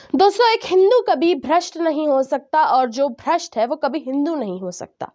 दोस्तों, एक हिंदू कभी भ्रष्ट नहीं हो सकता और जो भ्रष्ट है वो कभी हिंदू नहीं हो सकता।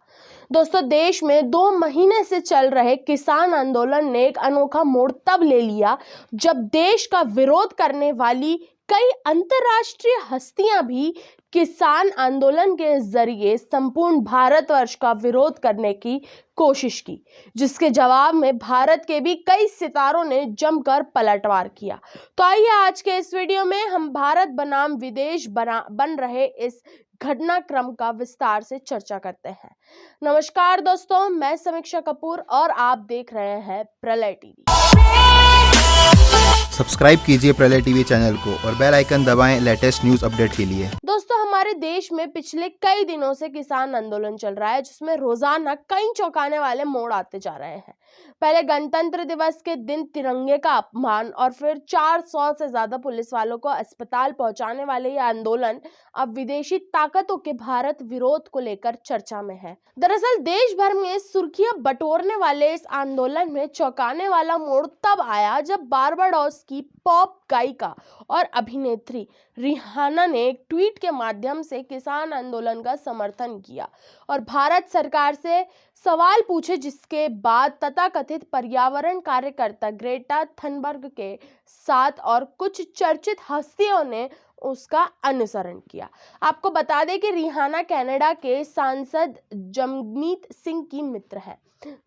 दोस्तों, देश में 2 महीने से चल रहे किसान आंदोलन ने एक अनोखा मोड़ तब ले लिया जब देश का विरोध करने वाली कई अंतर्राष्ट्रीय हस्तियां भी किसान आंदोलन के जरिए संपूर्ण भारतवर्ष का विरोध करने की कोशिश की, जिसके जवाब में भारत के भी कई सितारों ने जमकर पलटवार किया। तो आइए आज के इस वीडियो में हम भारत बनाम विदेश बन रहे इस घटनाक्रम का विस्तार से चर्चा करते हैं। नमस्कार दोस्तों, मैं समीक्षा कपूर और आप देख रहे हैं प्रलय टीवी। सब्सक्राइब कीजिए प्रलय टीवी चैनल को और बेल आइकन दबाएं लेटेस्ट न्यूज अपडेट के लिए। दोस्तों, हमारे देश में पिछले कई दिनों से किसान आंदोलन चल रहा है, जिसमें रोजाना कई चौंकाने वाले मोड़ आते जा रहे हैं। पहले गणतंत्र दिवस के दिन तिरंगे का अपमान और फिर 400 से ज्यादा पुलिस वालों को अस्पताल पहुंचाने वाले ये आंदोलन अब विदेशी ताकतों के भारत विरोध को लेकर चर्चा में है। दरअसल देश भर में सुर्खियां बटोरने वाले इस आंदोलन में चौंकाने वाला मोड़ तब आया जब बारबाडोस की पॉप गायिका और अभिनेत्री रिहाना ने एक ट्वीट के माध्यम से किसान आंदोलन का समर्थन किया और भारत सरकार से सवाल पूछे, जिसके बाद तथाकथित पर्यावरण कार्यकर्ता ग्रेटा थनबर्ग के साथ और कुछ चर्चित हस्तियों ने उसका अनुसरण किया। आपको बता दें कि रिहाना कनाडा के सांसद जगमीत सिंह की मित्र है,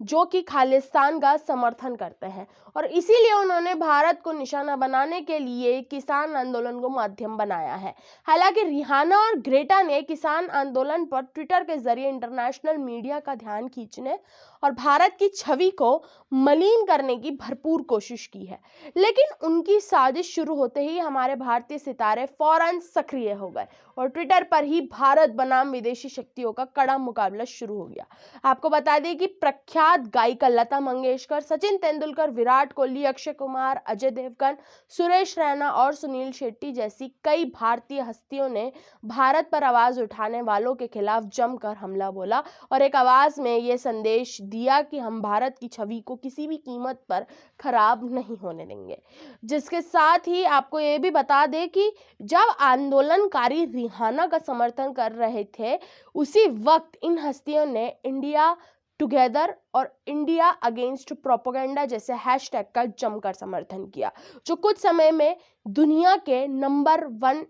जो कि खालिस्तान का समर्थन करते हैं और इसीलिए उन्होंने भारत को निशाना बनाने के लिए किसान आंदोलन को माध्यम बनाया है। हालांकि रिहाना और ग्रेटा ने किसान आंदोलन पर ट्विटर के जरिए इंटरनेशनल मीडिया का ध्यान खींचने और भारत की छवि को मलिन करने की भरपूर कोशिश की है, लेकिन उनकी साजिश शुरू होते ही हमारे भारतीय सितारे फौरन सक्रिय हो गए और ट्विटर पर ही भारत बनाम विदेशी शक्तियों का कड़ा मुकाबला शुरू हो गया। आपको बता दें कि प्रख्यात गायिका लता मंगेशकर, सचिन तेंदुलकर, विराट कोहली, अक्षय कुमार, अजय देवगन, सुरेश रैना और सुनील शेट्टी जैसी कई भारतीय हस्तियों ने भारत पर आवाज उठाने वालों के खिलाफ जमकर हमला बोला और एक आवाज में ये संदेश दिया कि हम भारत की छवि को किसी भी कीमत पर खराब नहीं होने देंगे। जिसके साथ ही आपको ये भी बता दें कि जब आंदोलनकारी रिहाना का समर्थन कर रहे थे, उसी वक्त इन हस्तियों ने इंडिया टुगेदर और इंडिया अगेंस्ट प्रोपेगेंडा जैसे हैशटैग का जमकर समर्थन किया, जो कुछ समय में दुनिया के नंबर 1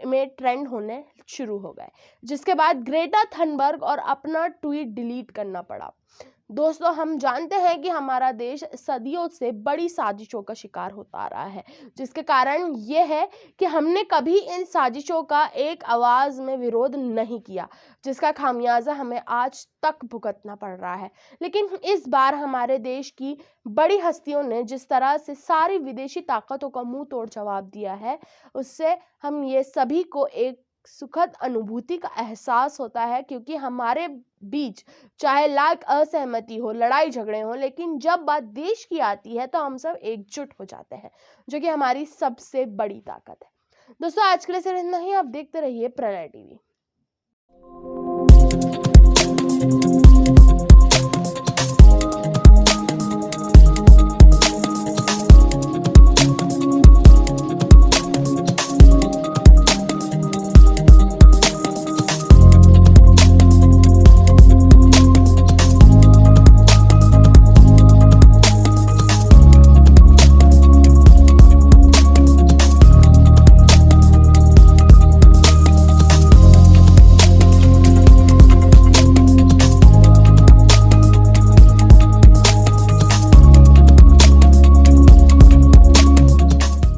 में ट्रेंड होने शुरू हो गए, जिसके बाद ग्रेटा थनबर्ग और अपना ट्वीट डिलीट करना पड़ा। दोस्तों, हम जानते हैं कि हमारा देश सदियों से बड़ी साजिशों का शिकार होता आ रहा है, जिसके कारण ये है कि हमने कभी इन साजिशों का एक आवाज में विरोध नहीं किया, जिसका खामियाजा हमें आज तक भुगतना पड़ रहा है। लेकिन इस बार हमारे देश की बड़ी हस्तियों ने जिस तरह से सारी विदेशी ताकतों का मुंह तोड़ जवाब दिया है, उससे हम ये सभी को एक सुखद अनुभूति का एहसास होता है, क्योंकि हमारे बीच चाहे लाख असहमति हो, लड़ाई झगड़े हो, लेकिन जब बात देश की आती है तो हम सब एकजुट हो जाते हैं, जो कि हमारी सबसे बड़ी ताकत है। दोस्तों, आज के लिए सिर्फ इतना ही। आप देखते रहिए प्रलय टीवी।